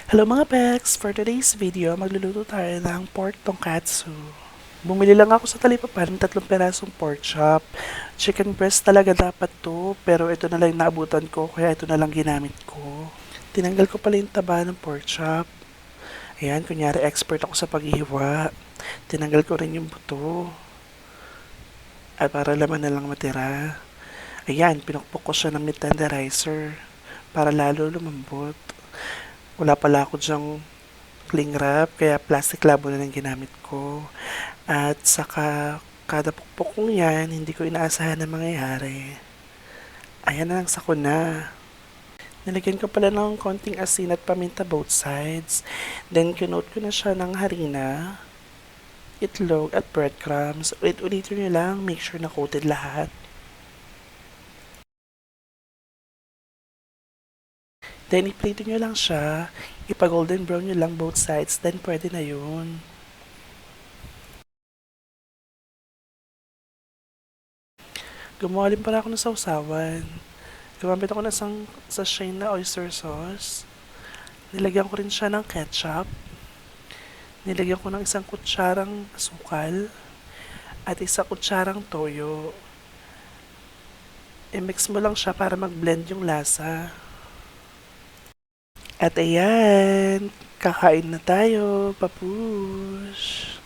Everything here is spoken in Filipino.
Hello mga pecs! For today's video, magluluto tayo ng pork tonkatsu. Bumili lang ako sa Talipapa ng 3 pirasong pork chop. Chicken breast talaga dapat to, pero ito na lang naabutan ko, kaya ito na lang ginamit ko. Tinanggal ko pala yung taba ng pork chop. Ayan, kunyari expert ako sa paghihiwa. Tinanggal ko rin yung buto. At para laman na lang matira. Ayan, pinukpok ko siya ng meat tenderizer para lalo lumambot. Wala pala ako dyang cling wrap, kaya plastic labo na lang ginamit ko. At saka, kada pukpok kong yan, hindi ko inaasahan na mangyayari. Ayan na lang sa na. Nilagyan ko pala ng konting asin at paminta both sides. Then, kinoat ko na siya ng harina, itlog at breadcrumbs. Ulit-ulitin nyo lang, make sure na coated lahat. Then, iprito nyo lang siya. Ipa-golden brown nyo lang both sides. Then, pwede na yun. Gumawa din pala ako ng sausawan. Gumamit ako ng isang sachet na oyster sauce. Nilagyan ko rin siya ng ketchup. Nilagyan ko ng 1 kutsarang asukal. At 1 kutsarang toyo. I-mix mo lang siya para mag-blend yung lasa. At ayan, kakain na tayo, papush!